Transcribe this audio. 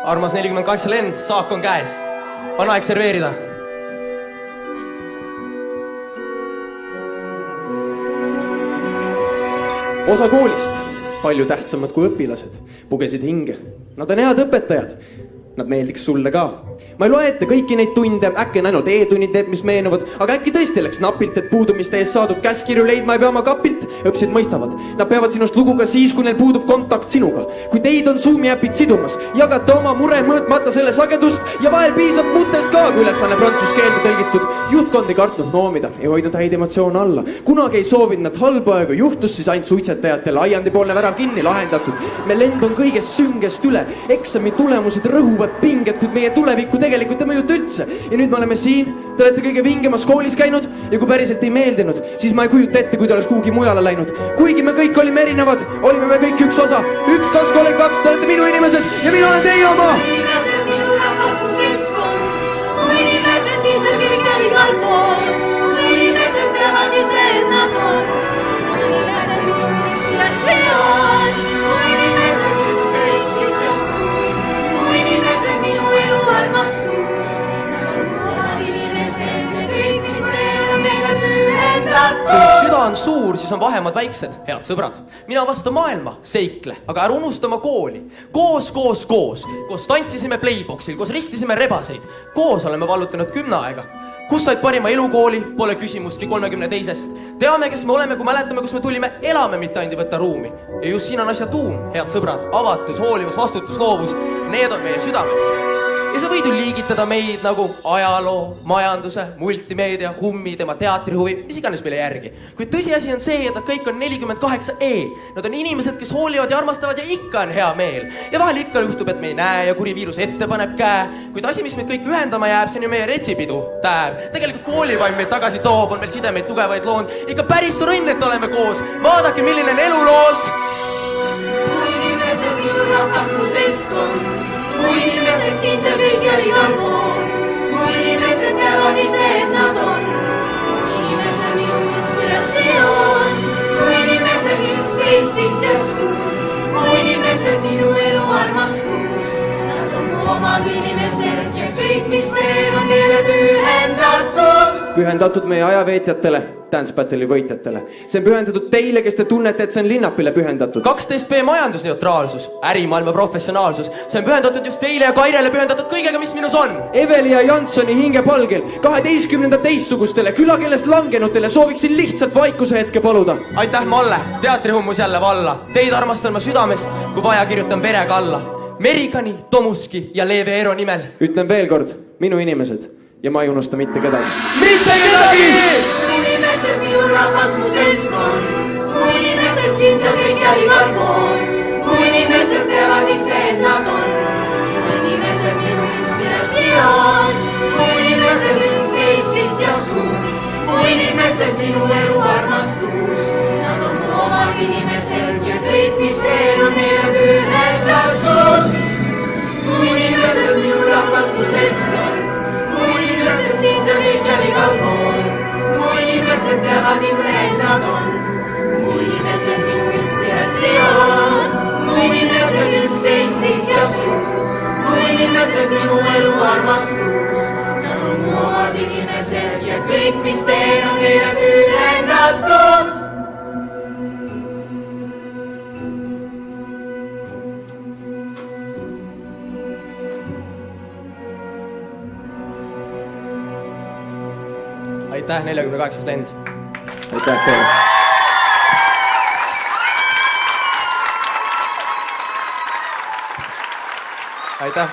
Armas 48 lend, saak on käes. On aeg serveerida. Osa koolist, palju tähtsamad kui õpilased, pugesid hinge. Nad on head õpetajad. Nad meeldiks sulle ka. Ma ei loe ette kõiki neid tunde, äkki on ainult e-tunnid need, mis meenuvad, aga äkki tõesti läks napilt, et puudumiste eest saadud käskirju leidma ei pea oma kapilt. Õpsid mõistavad. Nad peavad sinust lugu ka siis, kui neil puudub kontakt sinuga. Kui teid on Zoomi äpid sidumas, jagate oma mure mõõtmata selle sagedust ja vahel piisab mutest ka, kui ülesanne prantsuse keelde tõlgitud. Juhtkond ei kartnud noomida, ei hoidnud häid emotsioone alla. Kunagi ei soovinud nad halba aega, juhtus siis ainult suitsetajatele aiandipoolne värav kinni lahendatud. Me lend on kõigest süngest üle, eksami tulemused rõhuvad pinged, kuid meie tulevikku tegelikult ei mõjuta üldse. Ja nüüd me oleme siin, te olete kõige vingemas koolis käinud ja kui päriselt ei meeldinud, siis ma ei kujuta ette, kui te oleks kuhugi mujale läinud. Kuigi me kõik olime erinevad, olime me kõik üks osa. 1, 2, 3, 2, te olete minu inimesed ja mina olen teie oma. Inimesed minu rahvas mu seltskond, mu inimesed siin seal kõikjal igal pool. Mu inimesed teavad ise, et nad on. Mu inimesed minu inspiratsioon, mu inimesed üks eesikas. Mu inimesed minu elu armastus. Nad inimesed ja kõik, mis neil on meile pühendatud. Kui süda on suur, siis on vahemad väiksed, head sõbrad. Mina vasta maailma, seikle, aga ära unusta oma kooli. Koos tantsisime Playboxil, koos ristisime rebaseid. Koos oleme vallutanud 10 aega. Kus said parima elukooli, pole küsimustki 32-st. Teame, kes me oleme, kui mäletame, kus me tulime, elame, mitte ainult võtta ruumi. Ja just siin on asja tuum, head sõbrad, avatus, hoolivus, vastutus, loovus. Need on meie südames. Ja sa võid ju liigitada meid nagu ajaloo, majanduse, multimeedia, hummi, tema teatrihuvi, mis iganes meile järgi. Kuid tõsiasi on see, et nad kõik on 48E. Nad on inimesed, kes hoolivad ja armastavad ja ikka on hea meel. Ja vahel ikka juhtub, et me ei näe ja kuri viirus ette paneb käe. Kuid asi, mis meid kõik ühendama jääb, see on ju meie retsipidu, tääv. Tegelikult koolivaim meid tagasi toob, on meil sidemeid tugevaid loonud. Ikka päris suur õnn, et oleme koos. Vaadake, milline on eluloos. Mu inimesed minu rahvas mu seltskond. Mu inimesed siin seal kõikjal igal pool. Mu inimesed teavad ise, et nad on. Mu inimesed minu inspiratsioon. Mu inimesed üks seitsit ja suur. Mu inimesed minu elu armastus. Nad on mu omad inimesed ja kõik, mis teil on neile pühendatud. Pühendatud meie ajaveetjatele, Dance Battle'i võitjatele. See on pühendatud teile, kes te tunnete, et see on Linnapile pühendatud. 12B majandusneutraalsus, ärimaailma professionaalsus. See on pühendatud just teile ja Kairele pühendatud kõigega, mis minus on. Eveli ja Jansoni hingepalgel 12. teistsugustele külakeelest langenutele sooviksin lihtsalt vaikuse hetke paluda. Aitäh, Malle, teatrihummus jälle valla. Teid armastan ma südamest, kui vaja kirjutan verega alla. Merigani, Tomuski ja Leeve Eero nimel. Ütlen veel kord, minu inimesed ja ma ei unusta mitte kedagi. Mitte kedagi! Mu inimesed minu rahvas mu seltskond. Mu inimesed siin seal kõikjal igal pool. Mu inimesed teavad ise, et nad on. Mu inimesed minu inspiratsioon. Mu inimesed minu seitsit ja suur. Mu inimesed minu elu armastus. Nad on mu omad inimesed ja kõik, mis teil on neile pühendatud. Mu inimesed minu rahvas mu seltskond. Mu inimesed siin seal kõikjal igal pool. Mu inimesed teavad ise, et nad on. Mu inimesed minu inspiratsioon. Mu inimesed üks seitsit ja suur. Mu inimesed minu elu armastus. Nad on mu omad inimesed ja kõik, mis teil on neile pühendatud. Aitäh, 48 lend. Aitäh teile. Aitäh.